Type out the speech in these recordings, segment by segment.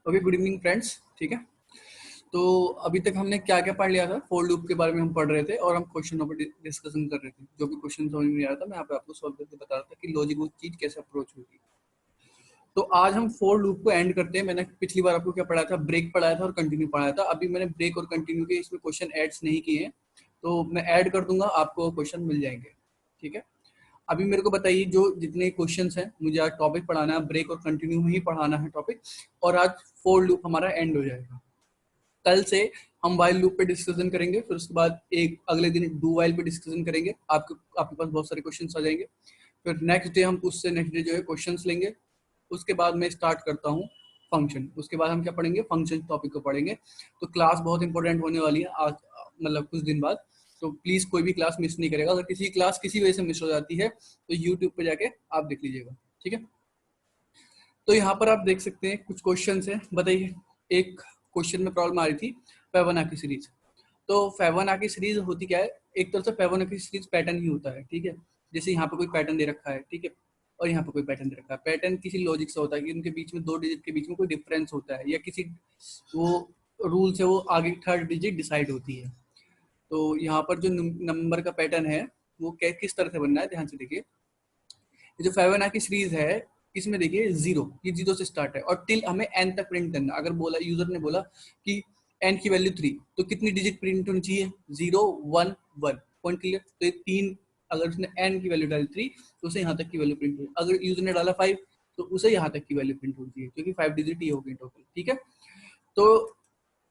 Okay, good evening friends. ठीक है, तो अभी तक हमने क्या क्या पढ़ लिया था? फॉर लूप के बारे में हम पढ़ रहे थे और हम क्वेश्चनों पर डिस्कशन कर रहे थे। जो भी क्वेश्चन समझ में नहीं आ रहा था मैं यहाँ पे आपको सॉल्व करके बता रहा था कि लॉजिक वो चीज कैसे अप्रोच होगी। तो आज हम फॉर लूप को एंड करते हैं। मैंने पिछली बार आपको क्या पढ़ाया था? ब्रेक पढ़ाया था और कंटिन्यू पढ़ाया था। अभी मैंने ब्रेक और कंटिन्यू के इसमें क्वेश्चन एड्स नहीं किए हैं, तो मैं ऐड कर दूंगा, आपको क्वेश्चन मिल जाएंगे। ठीक है, अभी मेरे को बताइए जो जितने क्वेश्चंस हैं, मुझे आज टॉपिक पढ़ाना है, ब्रेक और कंटिन्यू में ही पढ़ाना है टॉपिक, और आज फॉर लूप हमारा एंड हो जाएगा। कल से हम वाइल लूप पे डिस्कशन करेंगे, फिर उसके बाद एक अगले दिन डू वाइल पे डिस्कशन करेंगे। आपके पास बहुत सारे क्वेश्चंस आ जाएंगे। फिर नेक्स्ट डे हम उससे नेक्स्ट डे जो है क्वेश्चंस लेंगे। उसके बाद मैं स्टार्ट करता हूँ फंक्शन। उसके बाद हम क्या पढ़ेंगे? फंक्शन टॉपिक को पढ़ेंगे। तो क्लास बहुत इंपॉर्टेंट होने वाली है आज, मतलब कुछ दिन बाद। तो प्लीज कोई भी क्लास मिस नहीं करेगा। अगर किसी क्लास किसी वजह से मिस हो जाती है तो यूट्यूब पे जाके आप देख लीजिएगा। ठीक है, तो यहाँ पर आप देख सकते हैं कुछ क्वेश्चन है। बताइए, एक क्वेश्चन में प्रॉब्लम आ रही थी फेबोनाची सीरीज। तो फेबोनाची सीरीज होती क्या है? एक तरह से फेबोनाची सीरीज पैटर्न ही होता है। ठीक है, जैसे यहाँ पे कोई पैटर्न दे रखा है, ठीक है, और यहाँ पे कोई पैटर्न दे रखा है। पैटर्न किसी लॉजिक से होता है कि उनके बीच में दो डिजिट के बीच में कोई डिफरेंस होता है, या किसी वो रूल से वो आगे थर्ड डिजिट डिसाइड होती है। तो यहाँ पर जो नंबर का पैटर्न है वो किस तरह से बनना है, ध्यान से देखिए। जो फेबोनाची सीरीज है इसमें देखिए जीरो, ये जीरो से स्टार्ट है और टिल हमें एन तक प्रिंट करना। अगर बोला यूजर ने बोला कि एन की वैल्यू 3, तो कितनी डिजिट प्रिंट होनी चाहिए? 0 1 1। Point clear? तो ये 3, अगर उसने एन की वैल्यू डाली 3 तो उसे यहाँ तक की वैल्यू प्रिंट होगी। अगर यूजर ने डाला 5 तो उसे यहाँ तक की वैल्यू प्रिंट होनी चाहिए, क्योंकि 5 डिजिट ही होगी टोटल। ठीक है, तो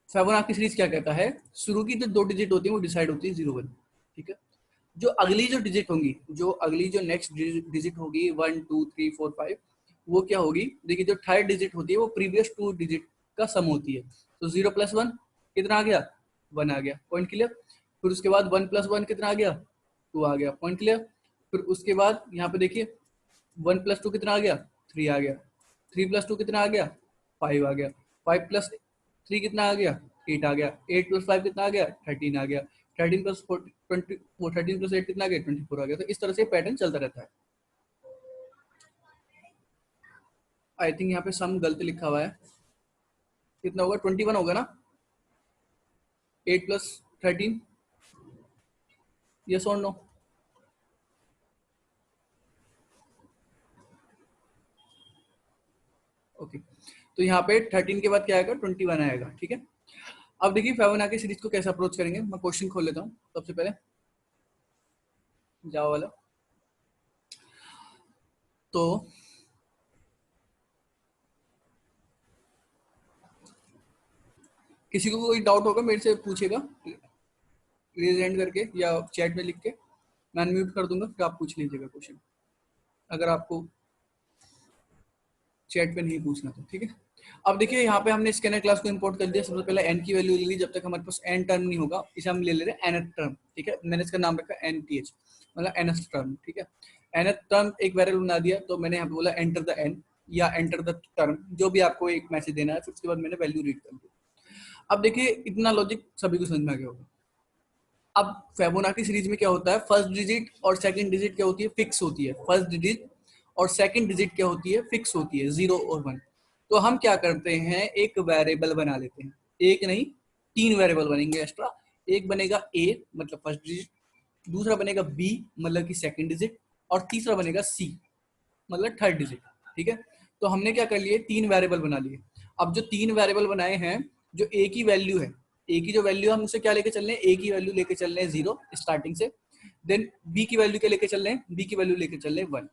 फेबोनाची सीरीज क्या कहता है? शुरू की जो दो डिजिट होती है वो डिसाइड होती है 0 1। ठीक है, जो अगली जो डिजिट होंगी, जो अगली जो नेक्स्ट डिजिट होगी 1 2 3 4 5, वो क्या होगी? देखिए, जो थर्ड डिजिट होती है वो प्रीवियस टू डिजिट का सम होती है। तो 0 + 1 कितना आ गया? 1 आ गया। Point clear? फिर उसके बाद 1 + 1 कितना आ गया? 2 आ गया। Point clear? फिर उसके बाद यहाँ पे देखिए 1 + 2 कितना आ गया? 3 आ गया। 3 + 2 कितना आ गया? 5 आ गया। 5 + 3 कितना आ गया? 8 आ गया। 8 + 5 कितना आ गया? 13 आ गया। 13 + 4 20, 13 + 8 कितना आ गया? 24 आ गया। तो इस तरह से पैटर्न चलता रहता है। आई थिंक यहाँ पे सम गलत लिखा हुआ है। कितना होगा? 21 होगा ना? 8 + 13, यस और नो? ओके, तो यहाँ पे 13 के बाद क्या आएगा? 21 आएगा। ठीक है, अब देखिए फेबोनाची सीरीज को कैसे अप्रोच करेंगे। मैं क्वेश्चन खोल लेता हूँ सबसे पहले, जावा वाला। तो किसी को कोई डाउट होगा मेरे से पूछेगा, रेज हैंड करके या चैट में लिख के। मैं अनम्यूट कर दूंगा, फिर आप पूछ लीजिएगा क्वेश्चन, अगर आपको चैट पे नहीं पूछना तो। ठीक है, अब देखिए यहाँ पे हमने स्कैनर क्लास को इंपोर्ट कर दिया। सबसे पहले एन की वैल्यू ले ली। जब तक हमारे पास एन टर्म नहीं होगा, इसे हम ले रहे हैं nth टर्म। ठीक है, मैंने इसका नाम रखा nth, मतलब nth टर्म। ठीक है, nth टर्म एक वेरिएबल बना दिया। तो मैंने यहाँ पे बोला एंटर द एन या एंटर द टर्म, जो भी आपको एक मैसेज देना है। फिर उसके बाद मैंने वैल्यू रीड कर दी। अब देखिए इतना लॉजिक सभी को समझ में आ गया होगा। अब फेबोनाची सीरीज में क्या होता है? फर्स्ट डिजिट और सेकंड डिजिट क्या होती है? फिक्स होती है। फर्स्ट डिजिट और सेकंड डिजिट क्या होती है? फिक्स होती है, 0 और 1। तो हम क्या करते हैं? एक वेरिएबल बना लेते हैं। एक नहीं, 3 वेरिएबल बनेंगे एक्स्ट्रा। एक बनेगा a मतलब फर्स्ट डिजिट, दूसरा बनेगा b मतलब कि सेकंड डिजिट, और तीसरा बनेगा c मतलब थर्ड डिजिट। ठीक है, तो हमने क्या कर लिए? 3 वेरिएबल बना लिए। अब जो 3 वेरिएबल बनाए हैं, जो a की वैल्यू है, a की जो वैल्यू है हम उसे क्या लेके चल रहे हैं? a की वैल्यू लेके चल रहे हैं 0 स्टार्टिंग से। देन b की वैल्यू क्या लेके चल रहे हैं? b की वैल्यू लेके चल रहे हैं 1।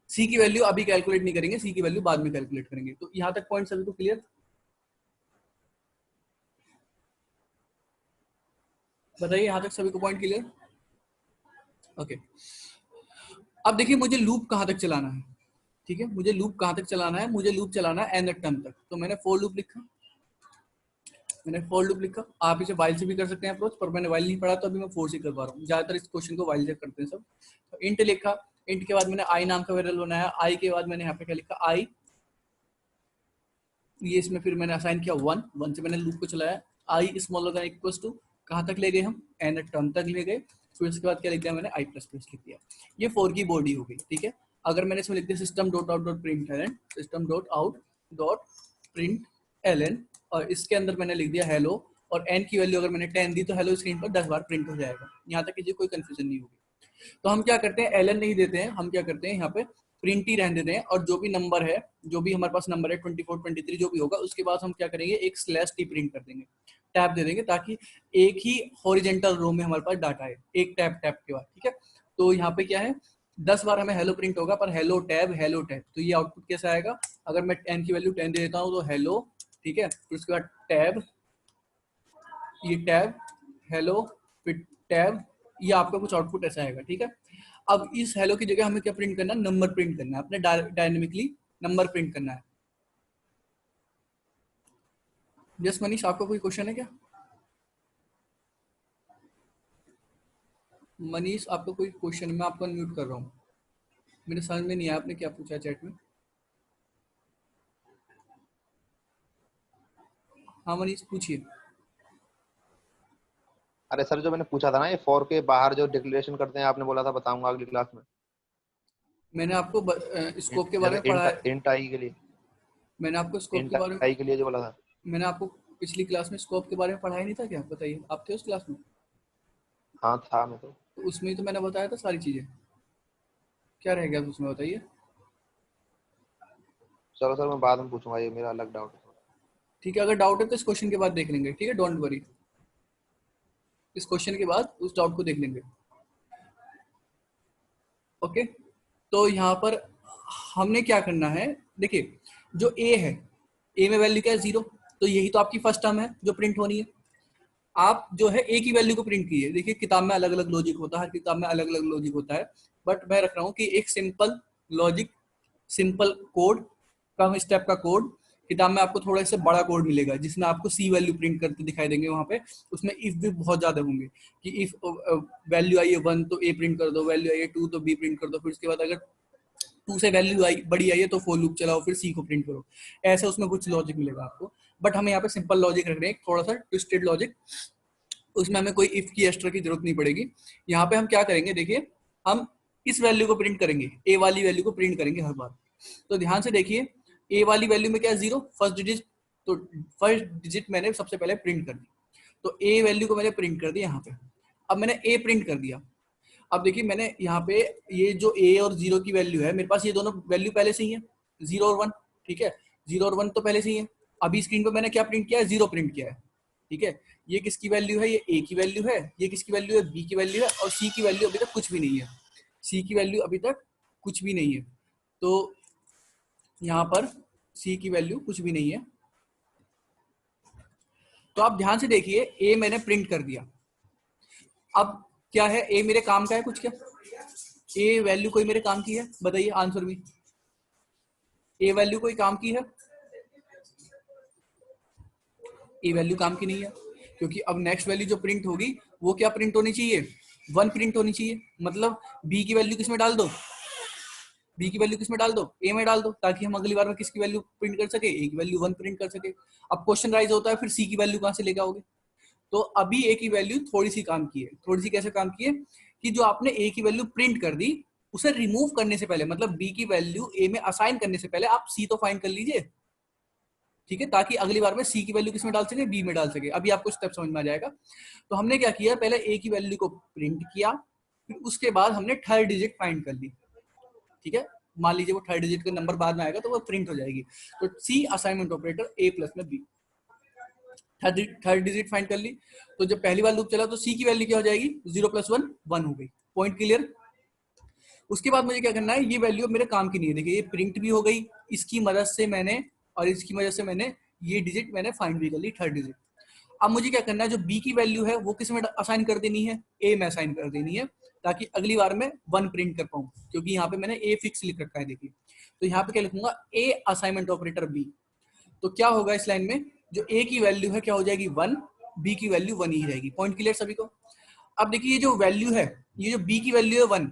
c की वैल्यू अभी कैलकुलेट नहीं करेंगे, c की वैल्यू बाद में कैलकुलेट करेंगे। तो यहाँ तक पॉइंट सभी को क्लियर? बताइए, यहाँ तक सभी को पॉइंट क्लियर? ओके, अब देखिए मुझे लूप कहाँ तक चलाना है। ठीक है, मुझे लूप कहाँ तक चलाना है? मुझे लूप चलाना है nth टर्म तक। तो मैंने फॉर लूप लिखा। आप इसे वाइल से भी कर सकते हैं अप्रोच, पर मैंने वाइल नहीं पढ़ा तो अभी मैं फोर से कर पा रहा हूँ। ज्यादातर इस क्वेश्चन को वाइल से करते हैं सब। तो इंट लिखा, इंट के बाद मैंने आई नाम का वेरिएबल बनाया। आई के बाद मैंने यहाँ पे क्या लिखा? आई, ये इसमें फिर मैंने असाइन किया 1। 1 से मैंने लूप को चलाया। आई स्मॉलर देन इक्वल्स टू, कहाँ तक ले गए हम? nth टर्म तक ले गए। फिर उसके बाद क्या लिख दिया मैंने? आई प्लस प्लस लिख दिया। ये फोर की बॉडी हो गई। ठीक है, अगर मैंने इसमें लिख दिया system dot out dot print, system dot out dot print ln, और इसके अंदर मैंने लिख दिया हेलो, और n की वैल्यू अगर मैंने 10 दी तो हेलो स्क्रीन पर 10 बार प्रिंट हो जाएगा। यहाँ तक किसी कोई कंफ्यूजन नहीं होगी। तो हम क्या करते हैं, ln नहीं देते हैं, हम क्या करते हैं यहाँ पे प्रिंट ही रहने देते हैं, और जो भी नंबर है, जो भी हमारे पास नंबर है 24 23 जो भी होगा, उसके बाद हम क्या करेंगे, एक स्लैश टी प्रिंट कर देंगे, टैब दे देंगे, ताकि एक ही हॉरिजेंटल रो में हमारे पास डाटा है, एक टैब टैब के बाद। ठीक है, तो यहाँ पे क्या है, 10 बार हमें हेलो प्रिंट होगा, पर हेलो टैब, तो ये आउटपुट कैसा आएगा, अगर मैं n की वैल्यू 10 दे देता हूँ तो हेलो, ठीक है, फिर उसके बाद टैब, ये टैब, हेलो, फिर टैब, ये आपका कुछ आउटपुट ऐसा आएगा। ठीक है, अब इस हेलो की जगह हमें क्या प्रिंट करना है, नंबर प्रिंट करना है, अपने डायनेमिकली नंबर प्रिंट करना है। यस मनीष, आपका कोई क्वेश्चन है क्या? मनीष, आपका कोई क्वेश्चन? मैं आपको अनम्यूट कर रहा हूँ, मेरे समझ में नहीं आया आपने क्या पूछा चैट में। हाँ मनीष, पूछिए। अरे सर, जो मैंने पूछा था ना, ये फॉर के बाहर जो डिक्लेरेशन करते हैं, आपने बोला था बताऊंगा अगली क्लास में। मैंने आपको स्कोप के बारे जैसे में पढ़ाया, इंट आई के लिए, मैंने आपको स्कोप के इंट बारे में, आई के लिए जो बोला था। मैंने आपको पिछली क्लास में स्कोप के बारे में पढ़ाया नहीं था क्या? बताइए, आप थे उस क्लास में? हाँ था, मैं तो। तो उसमें ही तो मैंने बताया था सारी चीजें, क्या रह गया उसमें बताइए। चलो सर, मैं बाद में पूछूंगा, ये मेरा अलग डाउट है। ठीक है, अगर डाउट है तो इस क्वेश्चन के बाद देख लेंगे, ठीक है, डोंट वरी, इस क्वेश्चन के बाद उस डाउट को देख लेंगे। ओके, तो यहाँ पर हमने क्या करना है, देखिए जो a है, a में वैल्यू क्या है, 0, तो यही तो आपकी फर्स्ट टर्म है जो प्रिंट होनी है। आप जो है a की वैल्यू को प्रिंट कीजिए। देखिए किताब में अलग अलग लॉजिक होता है, हर किताब में अलग अलग लॉजिक होता है, बट मैं रख रहा हूँ कि एक सिंपल लॉजिक, सिंपल कोड, कम स्टेप का कोड, किताब में आपको थोड़ा से बड़ा कोड मिलेगा जिसमें आपको सी वैल्यू प्रिंट करते दिखाई देंगे। वहां पे उसमें इफ भी बहुत ज्यादा होंगे कि इफ वैल्यू आई है 1 तो ए प्रिंट कर दो, वैल्यू आई है 2 तो बी प्रिंट कर दो, फिर उसके बाद अगर 2 से वैल्यू आई बड़ी आई है तो फॉर लूप चलाओ, फिर सी को प्रिंट करो। ऐसे उसमें कुछ लॉजिक मिलेगा आपको, बट हमें यहाँ पे सिंपल लॉजिक रख रहे हैं, थोड़ा सा ट्विस्टेड लॉजिक, उसमें हमें कोई इफ की एक्स्ट्रा की जरूरत नहीं पड़ेगी। यहाँ पे हम क्या करेंगे, देखिए हम इस वैल्यू को प्रिंट करेंगे, ए वाली वैल्यू को प्रिंट करेंगे हर बार। तो ध्यान से देखिए, ए वाली वैल्यू में क्या है, 0, फर्स्ट डिजिट, तो फर्स्ट डिजिट मैंने सबसे पहले प्रिंट कर दी, तो ए वैल्यू को मैंने प्रिंट कर दिया यहाँ पे। अब मैंने ए प्रिंट कर दिया, अब देखिए मैंने यहाँ पे ये जो ए और 0 की वैल्यू है, मेरे पास ये दोनों वैल्यू पहले से ही है, 0 और 1, ठीक है, 0 और 1 तो पहले से ही है। अभी स्क्रीन पे मैंने क्या प्रिंट किया है, 0 प्रिंट किया है, ठीक है। ये किसकी वैल्यू है, ये ए की वैल्यू है, ये किसकी वैल्यू है, बी की वैल्यू है, और सी की वैल्यू अभी तक कुछ भी नहीं है, सी की वैल्यू अभी तक कुछ भी नहीं है। तो यहाँ पर सी की वैल्यू कुछ भी नहीं है। तो आप ध्यान से देखिए, ए मैंने प्रिंट कर दिया, अब क्या है, ए मेरे काम का है कुछ क्या, ए वैल्यू कोई मेरे काम की है, बताइए आंसर भी, ए वैल्यू कोई काम की है, ए वैल्यू काम की नहीं है, क्योंकि अब नेक्स्ट वैल्यू जो प्रिंट होगी वो क्या प्रिंट होनी चाहिए, 1 प्रिंट होनी चाहिए। मतलब बी की वैल्यू किसमें डाल दो, बी की वैल्यू किसमें डाल दो, ए में डाल दो, ताकि हम अगली बार में किसकी वैल्यू प्रिंट कर सके, ए की वैल्यू 1 प्रिंट कर सके। अब क्वेश्चन राइज होता है, फिर सी की वैल्यू कहां से लेके आओगे। तो अभी ए की वैल्यू थोड़ी सी काम की है, थोड़ी सी कैसे काम की है, कि जो आपने ए की वैल्यू प्रिंट कर दी, उसे रिमूव करने से पहले, मतलब बी की वैल्यू ए में असाइन करने से पहले आप सी तो फाइंड कर लीजिए, ठीक है, ताकि अगली बार में सी की वैल्यू किसमें डाल सके, बी में डाल सके। अभी आपको स्टेप समझ में आ जाएगा। तो हमने क्या किया, पहले ए की वैल्यू को प्रिंट किया, फिर उसके बाद हमने थर्ड डिजिट फाइंड कर ली, ठीक है। मान लीजिए वो थर्ड डिजिट का नंबर बाद में आएगा तो वो प्रिंट हो जाएगी। तो सी असाइनमेंट ऑपरेटर ए प्लस में बी, थर्ड डिजिट फाइंड कर ली। तो जब पहली बार लूप चला तो सी की वैल्यू क्या हो जाएगी, 0 + 1 1 हो गई। Point clear. उसके बाद मुझे क्या करना है, ये वैल्यू मेरे काम की नहीं है, देखिए ये प्रिंट भी हो गई इसकी मदद से मैंने, और इसकी मदद से मैंने ये डिजिट मैंने फाइंड भी कर ली, थर्ड डिजिट। अब मुझे क्या करना है, जो बी की वैल्यू है वो किस में असाइन कर देनी है, ए में असाइन कर देनी है, ताकि अगली बार में 1 प्रिंट कर पाऊं, क्योंकि यहाँ पे मैंने ए फिक्स लिख रखा है। देखिए तो यहाँ पे क्या लिखूंगा, ए असाइनमेंट ऑपरेटर बी। तो क्या होगा इस लाइन में, जो ए की वैल्यू है क्या हो जाएगी 1, बी की वैल्यू 1 ही रहेगी। पॉइंट क्लियर सभी को। अब देखिए ये जो वैल्यू है, ये जो बी की वैल्यू है 1,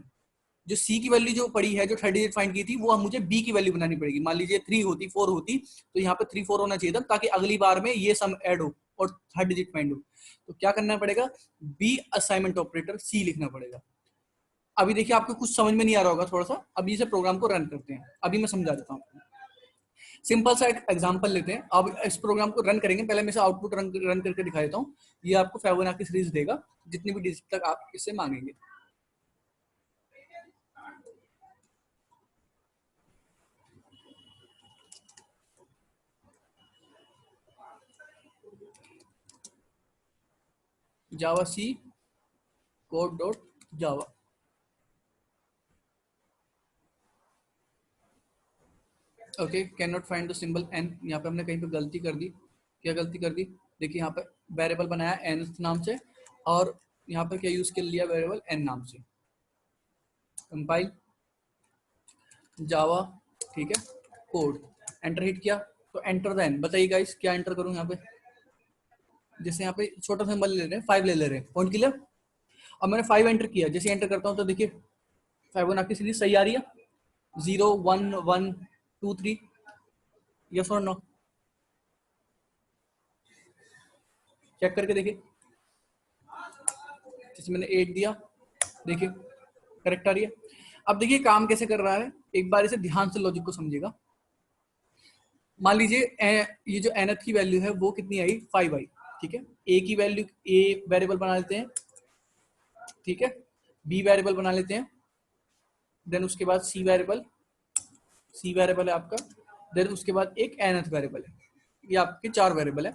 जो सी की वैल्यू जो पड़ी है, जो थर्ड डिजिट फाइंड की थी, वो मुझे बी की वैल्यू बनानी पड़ेगी। मान लीजिए 3 होती, 4 होती, तो यहाँ पे 3 4 होना चाहिए था, ताकि अगली बार में ये सम ऐड हो और थर्ड डिजिट फाइंड हो। तो क्या करना पड़ेगा, बी असाइनमेंट ऑपरेटर सी लिखना पड़ेगा। अभी देखिए आपको कुछ समझ में नहीं आ रहा होगा थोड़ा सा, अभी से प्रोग्राम को रन करते हैं, अभी मैं समझा देता हूँ। सिंपल सा एक एग्जांपल लेते हैं। अब इस प्रोग्राम को रन करेंगे, पहले मैं इसे आउटपुट रन करके दिखा देता हूँ। ये आपको फिबोनाची सीरीज देगा जितनी भी डिजिट तक आप इससे मांगेंगे। Java C code dot Java. Okay, cannot find the symbol N. यहाँ पे हमने कहीं पे गलती कर दी। क्या गलती कर दी? देखिए यहाँ पे वेरिएबल बनाया एन नाम से और यहाँ पे क्या यूज कर लिया वेरिएबल एन नाम से। कंपाइल जावा, ठीक है, कोड, एंटर हिट किया तो एंटर द एन। बताइए गाइस क्या एंटर करूँ यहाँ पे? जैसे यहाँ पे छोटा सिंबल ले रहे हैं, 5 ले ले रहे हैं, पॉइंट क्लियर। अब मैंने 5 एंटर किया, जैसे एंटर करता हूँ तो देखिए फिबोनाची सीरीज सही आ रही है, 0 1 1 2 3। यस और नो? चेक करके देखिए। जैसे मैंने 8 दिया, देखिए करेक्ट आ रही है। अब देखिए काम कैसे कर रहा है, एक बार इसे ध्यान से लॉजिक को समझिएगा। मान लीजिए ये जो nth की वैल्यू है वो कितनी आई? 5 आई, ठीक है। ए की वैल्यू, ए वेरिएबल बना लेते हैं, ठीक है। बी वेरिएबल बना लेते हैं, देन उसके बाद सी वेरिएबल है आपका, देन उसके बाद एक nth वेरिएबल है। ये आपके 4 वेरिएबल है।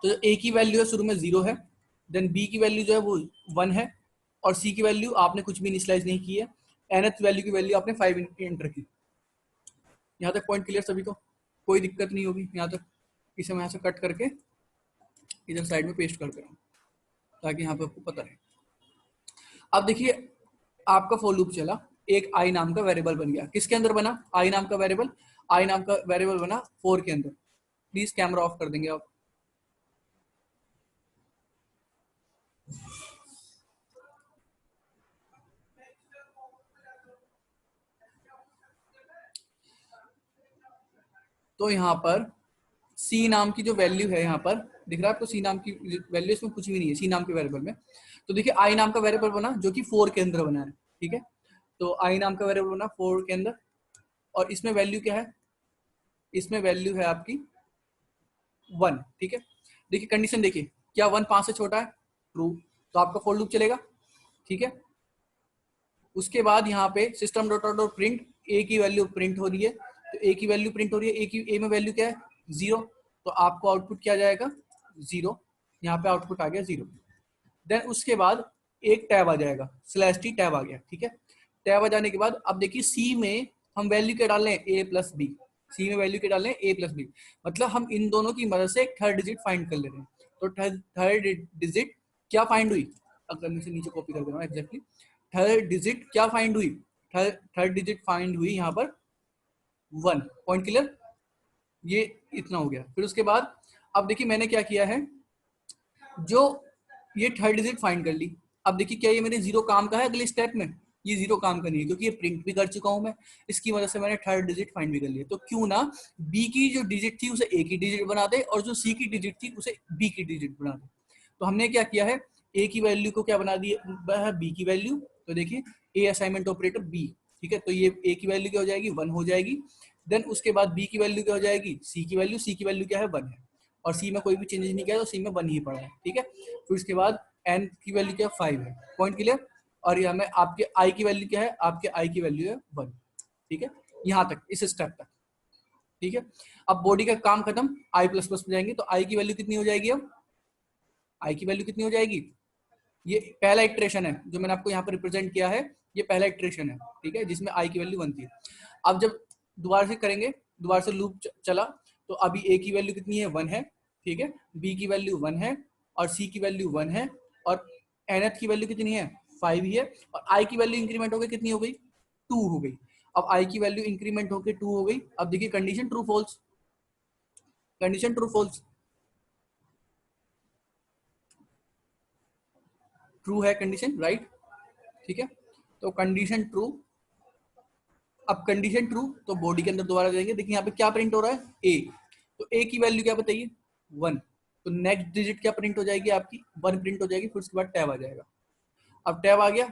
तो ए की वैल्यू है शुरू में 0 है, देन बी की वैल्यू जो है वो 1 है, और सी की वैल्यू आपने कुछ भी इनिशियलाइज नहीं की है, nth वैल्यू की वैल्यू आपने 5 एंटर की। यहाँ तक पॉइंट क्लियर सभी को? कोई दिक्कत नहीं होगी यहाँ तक। इसे मैं यहाँ से कट करके इधर साइड में पेस्ट कर दे रहा हूँ ताकि यहाँ पे आपको पता रहे। अब देखिए आपका फॉर लूप चला, एक आई नाम का वेरिएबल बन गया। किसके अंदर बना? आई नाम का वेरिएबल। आई नाम का वेरिएबल बना 4 के अंदर। प्लीज कैमरा ऑफ कर देंगे आप। तो यहाँ पर सी नाम की जो वैल्यू है, यहाँ पर दिख रहा है आपको सी नाम की वैल्यू, इसमें कुछ भी नहीं है सी नाम के वेरिएबल में। तो देखिए आई नाम का वेरिएबल बना जो कि 4 के अंदर बना है, ठीक है। तो आई नाम का वेरिएबल बना 4 के अंदर, और इसमें वैल्यू क्या है? इसमें वैल्यू है आपकी 1, ठीक है। देखिए कंडीशन देखिए, क्या 1 5 से छोटा है? ट्रू, तो आपका फॉर लूप चलेगा, ठीक है। उसके बाद यहाँ पे सिस्टम डॉट डॉट प्रिंट ए की वैल्यू प्रिंट हो रही है, तो ए की वैल्यू प्रिंट हो रही है, ए में वैल्यू क्या है? 0, तो आपको आउटपुट क्या जाएगा? 0। यहाँ पे आउटपुट आ गया 0। देन उसके बाद एक टैब आ जाएगा, स्लैश टी टैब आ गया, ठीक है। टैब आ जाने के बाद अब देखिए सी में हम वैल्यू क्या डाल रहे हैं? ए प्लस बी। सी में वैल्यू क्या डाल रहे हैं? ए प्लस बी। मतलब हम इन दोनों की मदद से एक थर्ड डिजिट फाइंड कर ले रहे हैं। तो थर्ड डिजिट क्या फाइंड हुई? अगर मैं नीचे कॉपी कर दे रहा हूँ एग्जैक्टली, थर्ड डिजिट क्या फाइंड हुई? थर्ड डिजिट फाइंड हुई यहाँ पर 1। Point clear? ये इतना हो गया। फिर उसके बाद अब देखिए मैंने क्या किया है, जो ये थर्ड डिजिट फाइंड कर ली। अब देखिए क्या ये मेरे 0 काम का है अगले स्टेप में? ये 0 काम का नहीं है क्योंकि ये प्रिंट भी कर चुका हूं मैं, इसकी वजह से मैंने थर्ड डिजिट फाइंड भी कर लिया। तो क्यों ना बी की जो डिजिट थी उसे ए की डिजिट बना दे, और जो सी की डिजिट थी उसे बी की डिजिट बना दे। तो हमने क्या किया है, ए की वैल्यू को क्या बना दिया? बी की वैल्यू। तो देखिए ए असाइनमेंट ऑपरेटर बी, ठीक है। तो ये ए की वैल्यू क्या हो जाएगी? 1 हो जाएगी। देन उसके बाद बी की वैल्यू क्या हो जाएगी? सी की वैल्यू। सी की वैल्यू क्या है? 1 है, और सी में कोई भी चेंजेस नहीं किया तो सी में 1 ही पड़ा है, ठीक है। फिर उसके बाद एन की वैल्यू क्या है? 5 है। Point clear? और यहाँ में आपके आई की वैल्यू क्या है? आपके आई की वैल्यू है 1, ठीक है। यहाँ तक, इस स्टेप तक, ठीक है। अब बॉडी का काम खत्म, आई प्लस प्लस में जाएंगे तो आई की वैल्यू कितनी हो जाएगी? अब आई की वैल्यू कितनी हो जाएगी? ये पहला इटरेशन है जो मैंने आपको यहाँ पर रिप्रेजेंट किया है, ये पहला इटरेशन है, ठीक है, जिसमें आई की वैल्यू 1 थी। अब जब दोबारा से करेंगे, दोबारा से लूप चला, तो अभी ए की वैल्यू कितनी है? 1 है, ठीक है। बी की वैल्यू 1 है, और सी की वैल्यू 1 है, और nth की वैल्यू कितनी है? 5 ही है, और आई की वैल्यू इंक्रीमेंट हो गई, कितनी हो गई? 2 हो गई। अब आई की वैल्यू इंक्रीमेंट होकर 2 हो गई। अब देखिए condition true false, condition true false, true है कंडीशन, राइट, ठीक है। तो कंडीशन ट्रू। अब कंडीशन ट्रू तो बॉडी के अंदर दोबारा जाएंगे, देखिए यहाँ पे क्या प्रिंट हो रहा है? ए। तो ए की वैल्यू क्या बताइए? 1। तो नेक्स्ट डिजिट क्या प्रिंट हो जाएगी? आपकी 1 प्रिंट हो जाएगी। फिर उसके बाद टैब आ जाएगा। अब टैब आ गया,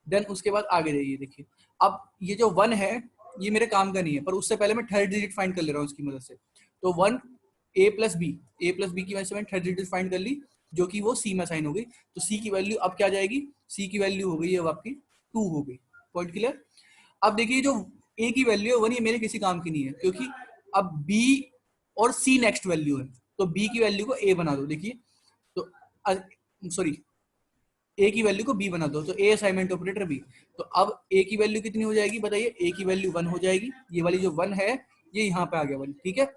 देन उसके बाद आगे जाइए, देखिए अब ये जो 1 है ये मेरे काम का नहीं है, पर उससे पहले मैं थर्ड डिजिट फाइंड कर ले रहा हूँ उसकी मदद से। तो 1 a प्लस बी की वजह से मैंने थर्ड डिजिट फाइंड कर ली, जो कि वो सी में असाइन हो गई। तो सी की वैल्यू अब क्या जाएगी, सी की वैल्यू हो गई अब आपकी 2 हो गई। Point clear. अब देखिए जो ए की वैल्यू है 1, ये मेरे किसी काम की नहीं है, क्योंकि अब बी और सी नेक्स्ट वैल्यू है, तो बी की वैल्यू को ए बना दो। देखिए तो सॉरी, ए की वैल्यू को बी बना दो, तो ए असाइनमेंट ऑपरेटर बी। तो अब ए की वैल्यू कितनी हो जाएगी बताइए, ए की वैल्यू 1 हो जाएगी, ये वाली जो 1 है ये यहाँ पे आ गया 1, ठीक है।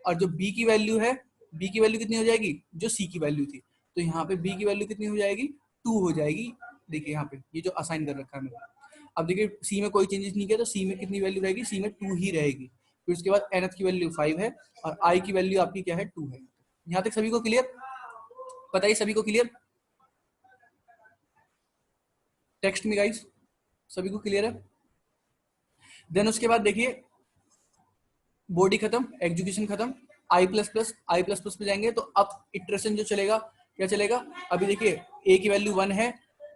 और जो बी की वैल्यू है, बी की वैल्यू कितनी हो जाएगी, जो सी की वैल्यू थी, तो यहाँ पे बी की वैल्यू कितनी हो जाएगी, 2 हो जाएगी। देखिए यहाँ पे ये जो असाइन कर रखा है मैंने। अब देखिए सी में कोई चेंजेस नहीं किया, तो सी में कितनी वैल्यू रहेगी, सी में 2 ही रहेगी। फिर उसके बाद nth की वैल्यू 5 है और आई की वैल्यू आपकी क्या है, 2 है। यहाँ तक सभी को क्लियर, बताइए सभी को क्लियर टेक्स्ट में गाइस, सभी को क्लियर है। देन उसके बाद देखिए बॉडी खत्म, एग्जीक्यूशन खत्म, आई प्लस प्लस पे जाएंगे। तो अब इटरेशन जो चलेगा क्या चलेगा, अभी देखिए ए की वैल्यू 1 है,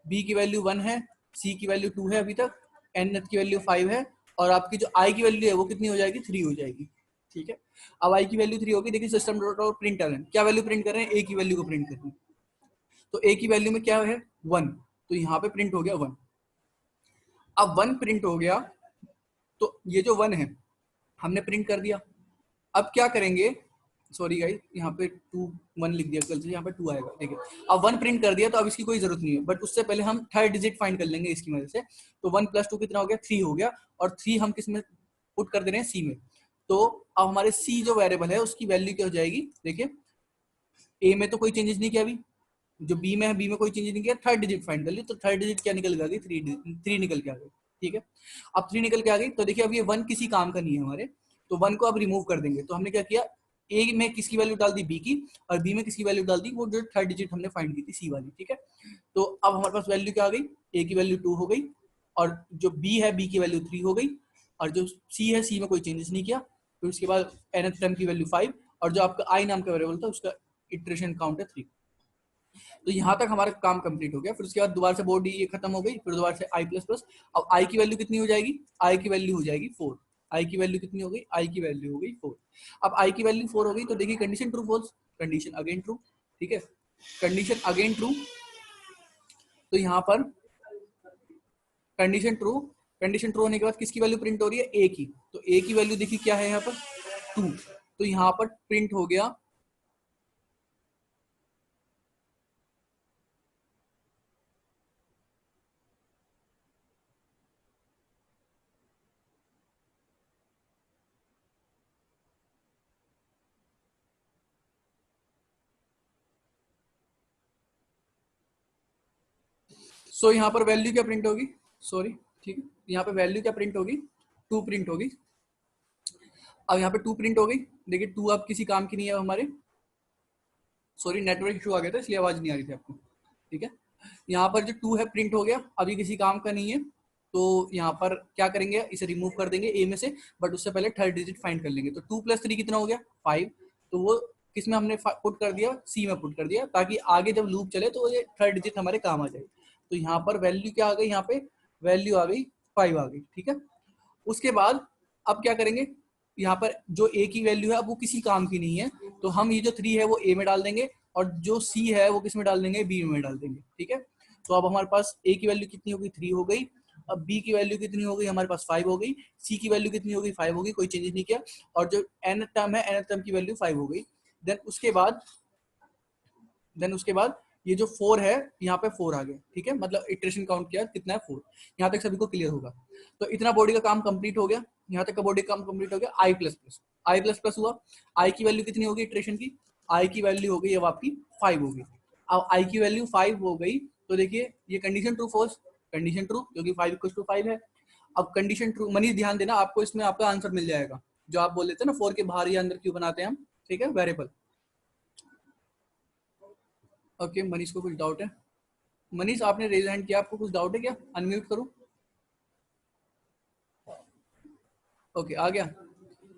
बी की वैल्यू 1 है, सी की वैल्यू 2 है अभी तक, एन की वैल्यू 5 है, और आपकी जो आई की वैल्यू है वो कितनी हो जाएगी, 3 हो जाएगी, ठीक है। अब आई की वैल्यू 3 होगी। देखिए सिस्टम डॉट आउट प्रिंट कर रहे हैं, क्या वैल्यू प्रिंट कर रहे हैं, ए की वैल्यू को प्रिंट कर रहे हैं। तो ए की वैल्यू में क्या है 1, तो यहाँ पे प्रिंट हो गया 1। अब 1 प्रिंट हो गया, तो ये जो 1 है हमने प्रिंट कर दिया। अब क्या करेंगे, सॉरी गाइस यहाँ पे 2 1 लिख दिया, कल से यहाँ पे 2 आएगा। देखिए अब 1 प्रिंट कर दिया, तो अब इसकी कोई जरूरत नहीं है, बट उससे पहले हम थर्ड डिजिट फाइंड कर लेंगे इसकी मदद से। तो 1 + 2 कितना हो गया, 3 हो गया, और 3 हम किस में पुट कर दे रहे हैं, सी में। तो अब हमारे सी जो वेरिएबल है उसकी वैल्यू क्या हो जाएगी, देखिए ए में तो कोई चेंजेस नहीं किया, अभी जो बी में है बी में कोई चेंज नहीं किया, थर्ड डिजिट फाइंड कर ली, तो थर्ड डिजिट क्या निकल के आ गई, 3 निकल के आ गई, ठीक है। अब 3 निकल के आ गई, तो देखिए अब ये 1 किसी काम का नहीं है हमारे, तो 1 को अब रिमूव कर देंगे। तो हमने क्या किया, ए में किसकी वैल्यू डाल दी, बी की, और बी में किसकी वैल्यू डाल दी, वो जो थर्ड डिजिट हमने फाइंड की थी, सी वाली, ठीक है। तो अब हमारे पास वैल्यू क्या आ गई, ए की वैल्यू 2 हो गई, और जो बी है बी की वैल्यू 3 हो गई, और जो सी है सी में कोई चेंजेस नहीं किया। फिर उसके बाद nth टर्म की वैल्यू 5, और जो आपका आई नाम का वेरिएबल था उसका इटरेशन काउंट है 3। तो यहाँ तक हमारा काम कंप्लीट हो गया। फिर उसके बाद दोबारा से बॉडी ये खत्म हो गई, फिर दोबारा से आई प्लस प्लस। अब आई की वैल्यू कितनी हो जाएगी, आई की वैल्यू हो जाएगी 4। आई की वैल्यू कितनी हो गई, आई की वैल्यू हो गई 4। अब आई की वैल्यू 4 हो गई, तो देखिए condition true false, condition again true, ठीक है, कंडीशन अगेन ट्रू। तो यहाँ पर कंडीशन ट्रू होने के बाद किसकी वैल्यू प्रिंट हो रही है, ए की। तो ए की वैल्यू देखिए क्या है यहाँ पर 2, तो यहाँ पर प्रिंट हो गया सो यहाँ पर वैल्यू क्या प्रिंट होगी, सॉरी ठीक है, यहाँ पे वैल्यू क्या प्रिंट होगी, 2 प्रिंट होगी। अब यहाँ पे 2 प्रिंट हो गई, देखिए 2 अब किसी काम की नहीं है हमारे, सॉरी नेटवर्क इशू आ गया था इसलिए आवाज नहीं आ रही थी आपको, ठीक है। यहाँ पर जो 2 है प्रिंट हो गया, अभी किसी काम का नहीं है, तो यहाँ पर क्या करेंगे, इसे रिमूव कर देंगे ए में से, बट उससे पहले थर्ड डिजिट फाइंड कर लेंगे। तो 2 + 3 कितना हो गया 5, तो वो किस में हमने पुट कर दिया, सी में पुट कर दिया, ताकि आगे जब लूप चले तो ये थर्ड डिजिट हमारे काम आ जाए। तो यहाँ पर वैल्यू क्या आ गई, यहाँ पे वैल्यू आ गई 5 आ गई, ठीक है। उसके बाद अब क्या करेंगे, यहाँ पर जो ए की वैल्यू है अब वो किसी काम की नहीं है, तो हम ये जो 3 है वो ए में डाल देंगे, और जो सी है वो किस में डाल देंगे, बी में डाल देंगे, ठीक है। तो अब हमारे पास ए की वैल्यू कितनी होगी, 3 हो गई। अब बी की वैल्यू कितनी हो गई, हमारे पास 5 हो गई। सी की वैल्यू कितनी हो गई, 5 हो गई, कोई चेंजेस नहीं किया। और जो एन टर्म है, एन टर्म की वैल्यू 5 हो गई। देन उसके बाद ये जो 4 है यहाँ पे 4 आ गया, ठीक है, मतलब इटरेशन काउंट किया कितना है 4। यहाँ तक सभी को क्लियर होगा। तो इतना बॉडी का काम कंप्लीट हो गया, यहाँ तक का बॉडी का काम कंप्लीट हो गया। आई प्लस प्लस हुआ, आई की वैल्यू कितनी होगी इटरेशन की, आई की वैल्यू हो गई अब आपकी 5 होगी। अब आई की वैल्यू 5 हो गई, तो देखिए ये condition true false, condition true, क्योंकि 5 = 5 है। अब कंडीशन ट्रू, मनीष ध्यान देना, आपको इसमें आपका आंसर मिल जाएगा, जो आप बोल देते हैं ना 4 के बाहर या अंदर क्यों बनाते हैं हम, ठीक है, वेरिएबल। ओके मनीष को कुछ डाउट है, मनीष आपने रेज हैंड किया, आपको कुछ डाउट है क्या, अनम्यूट करो। ओके आ गया,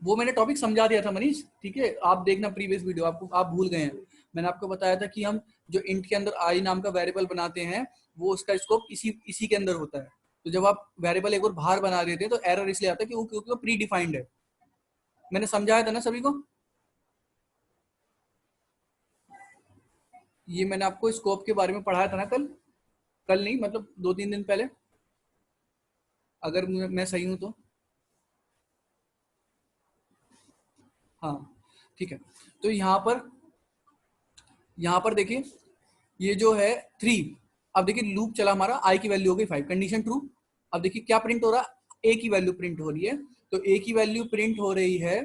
वो मैंने टॉपिक समझा दिया था मनीष, ठीक है, आप देखना प्रीवियस वीडियो, आपको आप भूल गए हैं। मैंने आपको बताया था कि हम जो इंट के अंदर आई नाम का वेरिएबल बनाते हैं वो उसका स्कोप इसी के अंदर होता है। तो जब आप वेरिएबल एक और बाहर बना देते हैं तो एरर इसलिए आता है क्योंकि वो प्री डिफाइंड है। मैंने समझाया था ना सभी को, ये मैंने आपको स्कोप के बारे में पढ़ाया था ना कल, कल नहीं मतलब 2-3 दिन पहले, अगर मैं सही हूं तो। हाँ ठीक है। तो यहाँ पर देखिए ये जो है 3, अब देखिए लूप चला हमारा, आई की वैल्यू हो गई 5, कंडीशन ट्रू। अब देखिए क्या प्रिंट हो रहा है, ए की वैल्यू प्रिंट हो रही है, तो ए की वैल्यू प्रिंट हो रही है,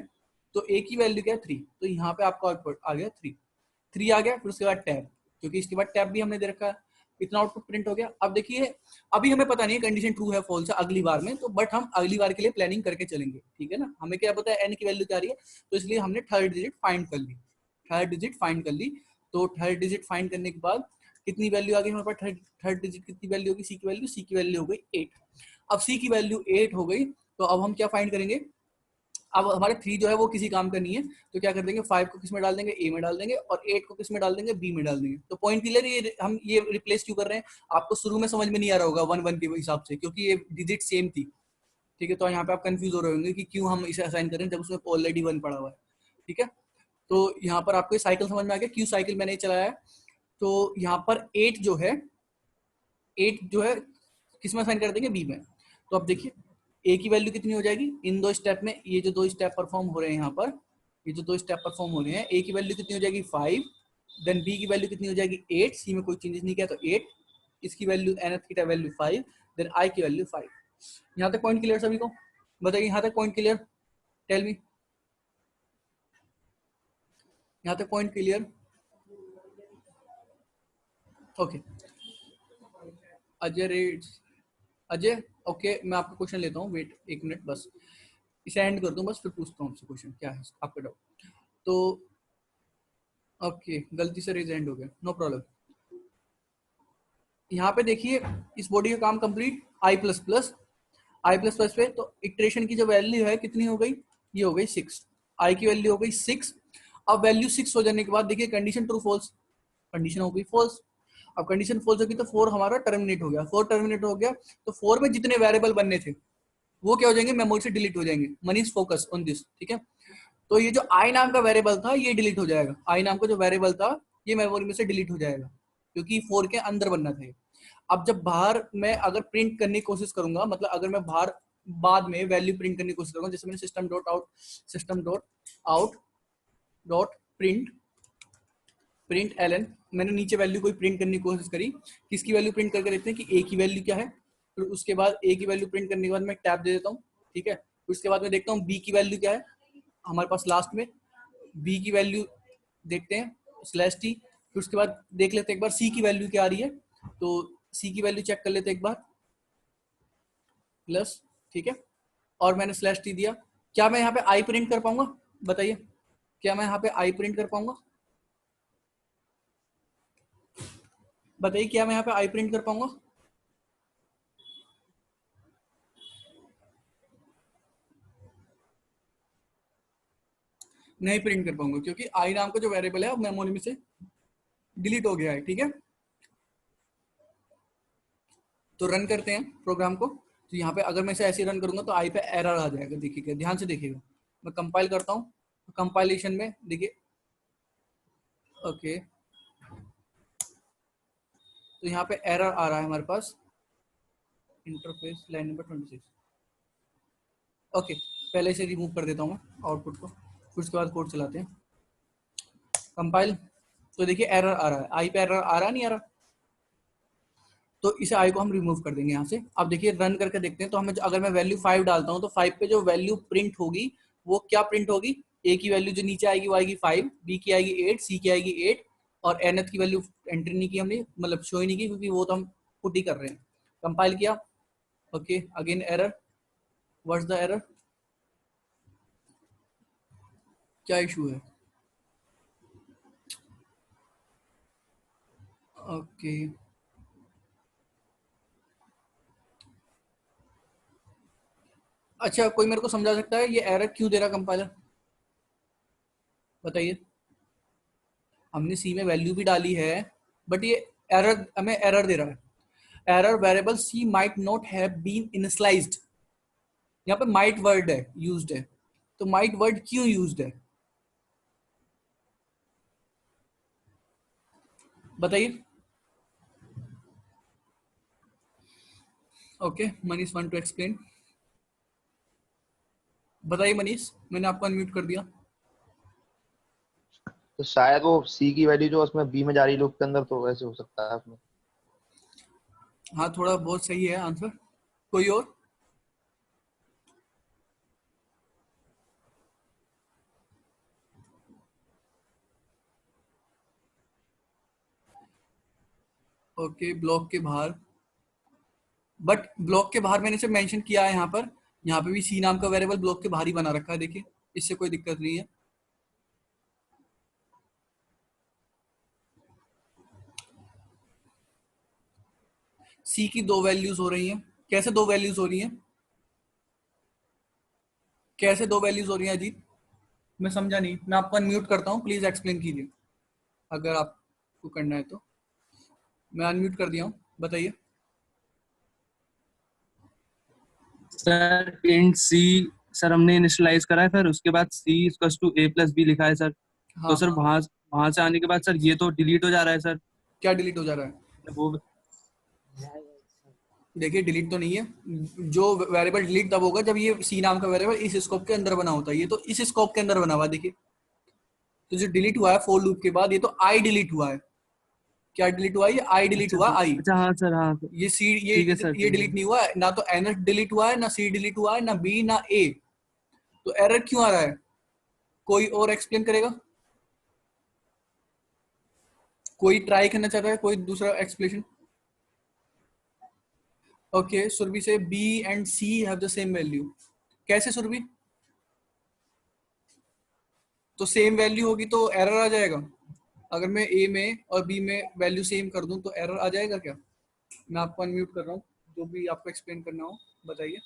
तो ए की वैल्यू क्या है 3, तो यहाँ पे आपका आउटपुट आ गया 3 आ गया। फिर उसके बाद टैब, क्योंकि इसके बाद टैब भी हमने दे रखा है, इतना आउटपुट प्रिंट हो गया। अब देखिए अभी हमें पता नहीं है कंडीशन ट्रू है फॉल्स है अगली बार में, तो बट हम अगली बार के लिए प्लानिंग करके चलेंगे, ठीक है ना। हमें क्या पता है एन की वैल्यू क्या आ रही है, तो इसलिए हमने थर्ड डिजिट फाइंड कर ली, थर्ड डिजिट फाइंड कर ली। तो थर्ड डिजिट फाइंड करने के बाद कितनी वैल्यू आ गई हमारे पास, थर्ड डिजिट कितनी वैल्यू होगी, सी की वैल्यू हो गई 8। अब सी की वैल्यू 8 हो गई, तो अब हम क्या फाइंड करेंगे, अब हमारे 3 जो है वो किसी काम का नहीं है, तो क्या कर देंगे 5 को किस में डाल देंगे, ए में डाल देंगे, और 8 को किस में डाल देंगे, बी में डाल देंगे। तो पॉइंट क्लियर, ये हम ये रिप्लेस क्यों कर रहे हैं, आपको शुरू में समझ में नहीं आ रहा होगा 1 1 के हिसाब से, क्योंकि ये डिजिट सेम थी, ठीक है। तो यहाँ पे आप कंफ्यूज हो रहे होंगे कि क्यों हम इसे असाइन करें जब उसमें ऑलरेडी 1 पड़ा हुआ है, ठीक है। तो यहाँ पर आपको साइकिल समझ में आ गया, क्यों साइकिल मैंने चलाया है। तो यहाँ पर 8 जो है किस में असाइन कर देंगे, बी में। तो अब देखिए ए की वैल्यू कितनी हो जाएगी इन दो स्टेप में, ये जो 2 स्टेप परफॉर्म हो रहे हैं यहाँ पर, ये जो 2 स्टेप परफॉर्म हो रहे हैं, ए की वैल्यू कितनी हो जाएगी 5, देन बी की वैल्यू कितनी हो जाएगी 8, सी में कोई चेंजेस नहीं किया तो 8, इसकी वैल्यू nth की वैल्यू 5, देन आई की वैल्यू 5। यहाँ तक पॉइंट क्लियर सभी को, बताइए यहाँ तक पॉइंट क्लियर, टेल मी, यहाँ तक point clear, okay. Ajay red, Ajay okay, मैं आपका क्वेश्चन लेता हूँ, वेट 1 मिनट बस, इसे एंड कर दूं बस, फिर पूछता हूँ आपसे क्वेश्चन क्या है आपका डाउट। तो ओके गलती से रेज एंड हो गया, नो प्रॉब्लम। यहाँ पे देखिए इस बॉडी का काम कंप्लीट, आई प्लस प्लस पे, तो इटरेशन की जो वैल्यू है कितनी हो गई, ये हो गई 6, आई की वैल्यू हो गई 6। अब वैल्यू 6 हो जाने के बाद देखिए कंडीशन ट्रू फॉल्स, कंडीशन हो गई फॉल्स। अब कंडीशन फॉल्स होगी तो 4 हमारा टर्मिनेट हो गया, 4 टर्मिनेट हो गया, तो 4 में जितने वेरिएबल बनने थे वो क्या हो जाएंगे, मेमोरी से डिलीट हो जाएंगे। मनीष फोकस ऑन दिस, ठीक है। तो ये जो आई नाम का वेरिएबल था ये डिलीट हो जाएगा, आई नाम का जो वेरिएबल था ये मेमोरी में से डिलीट हो जाएगा, क्योंकि 4 के अंदर बनना था। अब जब बाहर मैं अगर प्रिंट करने की कोशिश करूंगा, मतलब अगर मैं बाहर बाद में वैल्यू प्रिंट करने की कोशिश करूंगा, जैसे मैंने system dot out dot print LN, मैंने नीचे वैल्यू कोई प्रिंट करने की कोशिश करी, किसकी वैल्यू प्रिंट करके देखते हैं कि ए की वैल्यू क्या है। फिर उसके बाद ए की वैल्यू प्रिंट करने के बाद मैं टैब दे देता हूँ, ठीक है। फिर उसके बाद मैं देखता हूँ बी की वैल्यू क्या है हमारे पास, लास्ट में बी की वैल्यू देखते हैं स्लैश टी। फिर उसके बाद देख लेते हैं एक बार सी की वैल्यू क्या आ रही है, तो सी की वैल्यू चेक कर लेते हैं एक बार, प्लस, ठीक है। और मैंने स्लैश टी दिया, क्या मैं यहाँ पे आई प्रिंट कर पाऊंगा, बताइए क्या मैं यहाँ पे आई प्रिंट कर पाऊंगा, बताइए क्या मैं यहाँ पे आई प्रिंट कर पाऊंगा। नहीं प्रिंट कर पाऊंगा, क्योंकि आई नाम का जो वेरिएबल है वो मेमोरी में से डिलीट हो गया है, ठीक है। तो रन करते हैं प्रोग्राम को, तो यहाँ पे अगर मैं इसे ऐसे रन करूंगा तो आई पे एरर आ जाएगा, देखिएगा ध्यान से देखिएगा। मैं कंपाइल करता हूँ, कंपाइलेशन में देखिए, ओके तो यहाँ पे एरर आ रहा है हमारे पास, इंटरफेस लाइन नंबर 26, ओके। पहले इसे रिमूव कर देता हूँ मैं आउटपुट को, फिर उसके बाद कोड चलाते हैं कंपाइल। तो देखिए एरर आ रहा है, आई पे एरर आ रहा नहीं आ रहा, तो इसे आई को हम रिमूव कर देंगे यहाँ से। अब देखिए रन करके देखते हैं, तो हमें अगर मैं वैल्यू 5 डालता हूँ तो 5 पे जो वैल्यू प्रिंट होगी वो क्या प्रिंट होगी, ए की वैल्यू जो नीचे आएगी वो आएगी 5, बी की आएगी 8, सी की आएगी 8, और एनथ की वैल्यू एंट्री नहीं की हमने, मतलब शो ही नहीं की, क्योंकि वो तो हम पुट ही कर रहे हैं। कंपाइल किया, okay again error, what's the error, क्या इशू है, ओके अच्छा कोई मेरे को समझा सकता है ये एरर क्यों दे रहा कंपाइलर, बताइए। हमने सी में वैल्यू भी डाली है, बट ये एरर हमें एरर दे रहा है। Error variable C might not have been initialised, यहाँ पे माइट वर्ड है यूज्ड है, तो माइट वर्ड क्यों यूज्ड है बताइए। Okay Manish want to explain, बताइए मनीष, मैंने आपको अनम्यूट कर दिया। तो शायद वो सी की वैल्यू जो उसमें बी में जा रही लूप के अंदर, तो वैसे हो सकता है उसमें। हाँ थोड़ा बहुत सही है आंसर, कोई और। ओके ब्लॉक के बाहर, बट ब्लॉक के बाहर मैंने से मेंशन किया है यहाँ पे भी सी नाम का वेरिएबल ब्लॉक के बाहर ही बना रखा है, देखिए इससे कोई दिक्कत नहीं है। सी की दो वैल्यूज हो रही हैं, कैसे दो वैल्यूज हो रही हैं, कैसे दो वैल्यूज हो रही हैं अजीत, मैं समझा नहीं, मैं आपको अनम्यूट करता हूँ, प्लीज एक्सप्लेन कीजिए अगर आपको करना है तो। मैं अनम्यूट कर दिया हूँ, बताइए। सर इंट सी, सर हमने इनिशियलाइज करा है, फिर उसके बाद C equals to A plus B लिखा है सर। हाँ तो सर हाँ, वहां से आने के बाद सर ये तो डिलीट हो जा रहा है सर। क्या डिलीट हो जा रहा है, वो देखिए डिलीट तो नहीं है, जो वेरिएबल डिलीट तब होगा जब ये सी नाम का वेरिएबल इस स्कोप के अंदर बना होता है, ये तो इस स्कोप के अंदर बना हुआ है देखिए। तो जो डिलीट हुआ है फोर लूप के बाद, ये तो आई डिलीट हुआ है, क्या डिलीट हुआ है, ये आई डिलीट अच्छा हुआ सर, आई। अच्छा हाँ सर, हाँ सर, ये सी ठीक है सर, ये ठीक है डिलीट नहीं हुआ है, ना तो एन डिलीट हुआ है, ना सी डिलीट हुआ है, ना बी ना ए, तो एरर क्यों आ रहा है, कोई और एक्सप्लेन करेगा, कोई ट्राई करना चाह रहा है, कोई दूसरा एक्सप्लेनेशन। ओके सुरभि से B and C have the same value, कैसे सुरभि, तो सेम वैल्यू होगी तो एरर आ जाएगा, अगर मैं ए में और बी में वैल्यू सेम कर दूं तो एरर आ जाएगा क्या। मैं आपको अनम्यूट कर रहा हूँ, जो भी आपको एक्सप्लेन करना हो बताइए।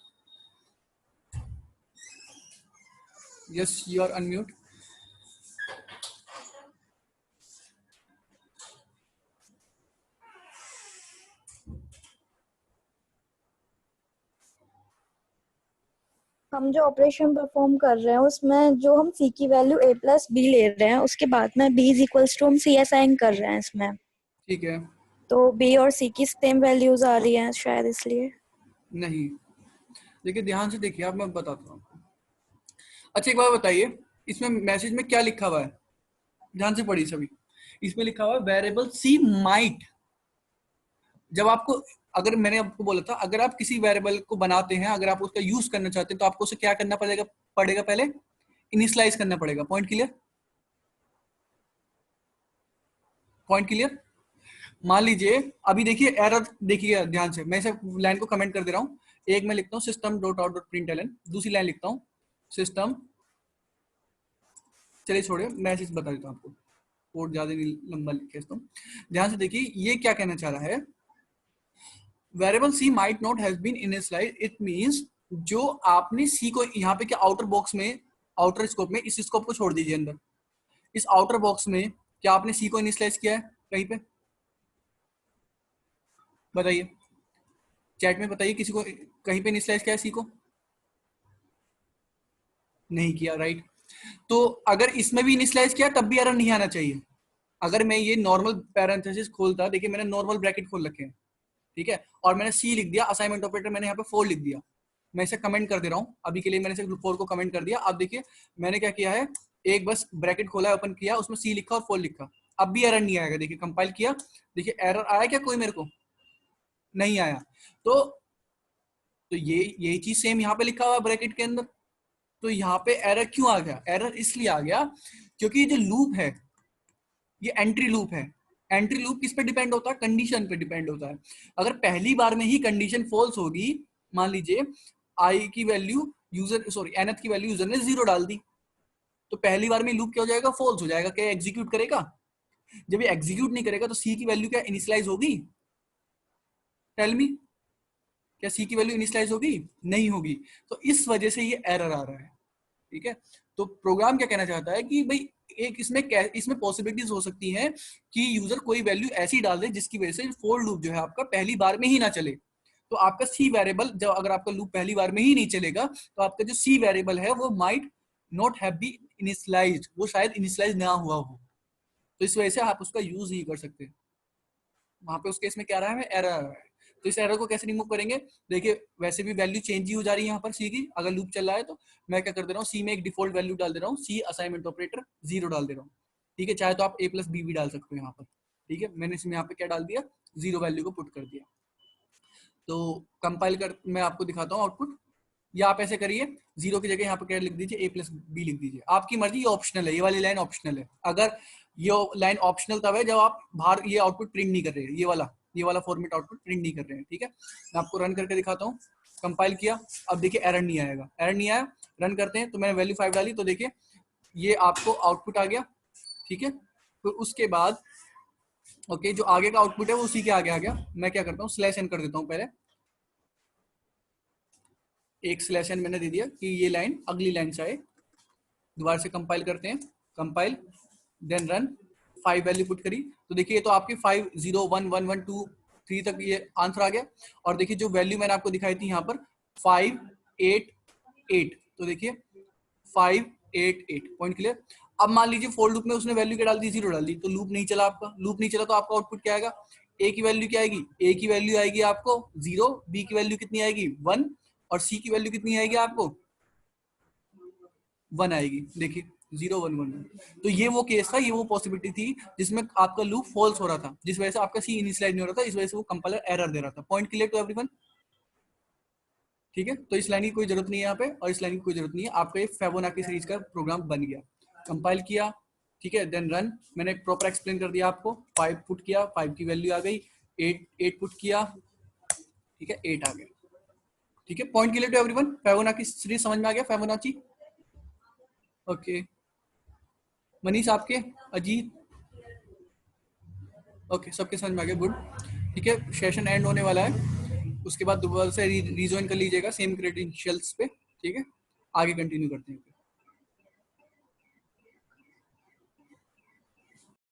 Yes you are unmute. हम जो ऑपरेशन परफॉर्म कर रहे हैं उसमें जो हम सी की वैल्यू a प्लस बी ले रहे हैं, उसके बाद में b इज इक्वल्स टू हम सी असाइन कर रहे हैं इसमें, ठीक है, तो b और c की सेम वैल्यूज आ रही हैं शायद इसलिए। नहीं देखिए ध्यान से देखिए, आप मैं बताता हूँ। अच्छा एक बात बताइए, इसमें मैसेज में क्या लिखा हुआ है, ध्यान से पढ़िए सभी, इसमें लिखा हुआ है वेरिएबल सी माइट, जब आपको, अगर मैंने आपको बोला था अगर आप किसी वेरिएबल को बनाते हैं, अगर आप उसका यूज करना चाहते हैं तो आपको उसे क्या करना पड़ेगा पहले इनिशियलाइज करना पड़ेगा। Point clear, point clear. मान लीजिए अभी देखिए एरर, देखिए ध्यान से, मैं इसे लाइन को कमेंट कर दे रहा हूँ। एक मैं लिखता हूँ system dot out dot println, दूसरी लाइन लिखता हूँ सिस्टम, चलिए छोड़िए मैं ऐसे बता देता हूँ आपको, कोड ज्यादा नहीं लंबा लिखता हूँ। ध्यान से देखिए ये क्या कहना चाह रहा है, variable C might not has been initialised, it means जो आपने सी को यहाँ पे क्या आउटर बॉक्स में, आउटर स्कोप में, इस स्कोप को छोड़ दीजिए अंदर, इस आउटर बॉक्स में क्या आपने सी को इनिशियलाइज किया है कहीं पे, बताइए चैट में बताइए, किसी को कहीं पे इनिशियलाइज किया है सी को, नहीं किया, राइट। तो अगर इसमें भी इनिशियलाइज किया तब भी एरर नहीं आना चाहिए। अगर मैं ये नॉर्मल पैरेंथेसिस खोलता, देखिए मैंने नॉर्मल ब्रैकेट खोल रखे हैं, ठीक है, और मैंने सी लिख दिया, असाइनमेंट ऑपरेटर मैंने यहाँ पे 4 लिख दिया, मैं इसे कमेंट कर दे रहा हूँ अभी के लिए, मैंने सिर्फ 4 को कमेंट कर दिया। अब देखिए मैंने क्या किया है, एक बस ब्रैकेट खोला है, ओपन किया, उसमें सी लिखा और 4 लिखा, अब भी एरर नहीं आएगा। देखिए कंपाइल किया, देखिए एरर आया क्या कोई, मेरे को नहीं आया। तो ये यही चीज सेम यहाँ पे लिखा हुआ ब्रैकेट के अंदर, तो यहाँ पे एरर क्यों आ गया, एरर इसलिए आ गया क्योंकि ये जो लूप है ये एंट्री लूप है। एंट्री लूप किस पे डिपेंड होता है, कंडीशन पे डिपेंड होता है। अगर पहली बार में ही कंडीशन फॉल्स होगी, मान लीजिए आई की वैल्यू यूजर, सॉरी एनथ की वैल्यू यूजर ने 0 डाल दी, तो पहली बार में लूप क्या हो जाएगा, फॉल्स हो जाएगा। क्या एग्जीक्यूट करेगा, जब ये एग्जीक्यूट नहीं करेगा तो सी की वैल्यू क्या इनिशियलाइज होगी, टेल मी, क्या सी की वैल्यू इनिशियलाइज होगी, नहीं होगी। तो इस वजह से ये एरर आ रहा है, ठीक है। तो प्रोग्राम क्या कहना चाहता है कि भाई एक इसमें पॉसिबिलिटीज हो सकती हैं कि यूजर कोई वैल्यू ऐसी डाल दे जिसकी वजह से फोर लूप जो है आपका पहली बार में ही ना चले। तो आपका सी वेरिएबल, जब अगर आपका लूप पहली बार में ही नहीं चलेगा तो आपका जो सी वेरिएबल है वो might not have be initialised, वो शायद इनिशियलाइज ना हुआ हो, तो इस वजह से आप उसका यूज नहीं कर सकते। वहां पे उस केस में क्या रहा है, एरर आ रहा है। तो इस एरर को कैसे रिमूव करेंगे? देखिए वैसे भी वैल्यू चेंज ही हो जा रही है यहाँ पर सी की, अगर लूप चल रहा है तो मैं क्या कर दे रहा हूँ, सी में एक डिफॉल्ट वैल्यू डाल दे रहा हूँ, सी असाइनमेंट ऑपरेटर 0 डाल दे रहा हूँ, ठीक है। चाहे तो आप a प्लस बी भी डाल सकते हो यहाँ पर, ठीक है। मैंने इसमें यहाँ पे क्या डाल दिया, 0 वैल्यू को पुट कर दिया। तो कंपाइल कर मैं आपको दिखाता हूँ आउटपुट, या आप ऐसे करिए 0 की जगह यहाँ पर क्या लिख दीजिए, a प्लस बी लिख दीजिए, आपकी मर्जी, ये ऑप्शनल है, ये वाली लाइन ऑप्शनल है। अगर ये लाइन ऑप्शनल तब है जब आप बाहर ये आउटपुट प्रिंट नहीं कर रहे हैं, ये वाला फॉर्मेट आउटपुट प्रिंट नहीं कर रहे हैं, ठीक है। मैं आपको रन करके दिखाता हूँ। कंपाइल किया, अब देखिए एरर नहीं आएगा, एरर नहीं आया। रन करते हैं तो मैंने वैल्यू 5 डाली तो देखिए ये आपको आउटपुट आ गया, ठीक है। फिर उसके बाद ओके, जो आगे का आउटपुट है वो उसी के आगे आ गया। मैं क्या करता हूँ, स्लैश एन कर देता हूँ, पहले एक स्लैश एन मैंने दे दिया कि ये लाइन अगली लाइन से आए। दोबारा से कंपाइल करते हैं, compile then run, 5 value put करी तो देखिए ये तो आपकी 5 0 1 1 1 2 3 तक ये आंसर आ गया। और देखिए जो वैल्यू मैंने आपको दिखाई थी यहाँ पर 5 8 8, तो देखिए 5 8 8, पॉइंट क्लियर। अब मान लीजिए फॉर लूप में उसने वैल्यू क्या डाल दी, 0 डाल दी, तो लूप नहीं चला आपका। लूप नहीं चला तो आपका आउटपुट क्या आएगा, ए की वैल्यू क्या आएगी, ए की वैल्यू आएगी आपको 0, बी की वैल्यू कितनी आएगी 1, और सी की वैल्यू कितनी आएगी आपको 1 आएगी। देखिए 0 1 1 1। तो ये वो केस था, ये वो पॉसिबिलिटी थी जिसमें आपका लूप फॉल्स हो रहा था, जिस वजह से आपका सी इनिशियलाइज नहीं हो रहा था, इस वजह से वो कंपाइलर एरर दे रहा था। पॉइंट क्लियर टू एवरीवन, ठीक है। तो इस लाइन की कोई जरूरत नहीं है यहाँ पे, और इस लाइन की कोई जरूरत नहीं है। आपका एक फिबोनाची सीरीज का प्रोग्राम बन गया। कंपाइल किया, ठीक है, देन रन। मैंने प्रॉपर एक्सप्लेन कर दिया आपको। 5 पुट किया, 5 की वैल्यू आ गई, 8 पुट किया, ठीक है, 8 आ गया, ठीक है। Point clear to everyone, Fibonacci series समझ में आ गया, फिबोनाची ओके। मनीष आपके, अजीत ओके, सबके समझ में आ गया, गुड, ठीक है। सेशन एंड होने वाला है, उसके बाद दोबारा से रीजॉइन कर लीजिएगा सेम क्रेडेंशियल्स पे, ठीक है। आगे कंटिन्यू करते हैं।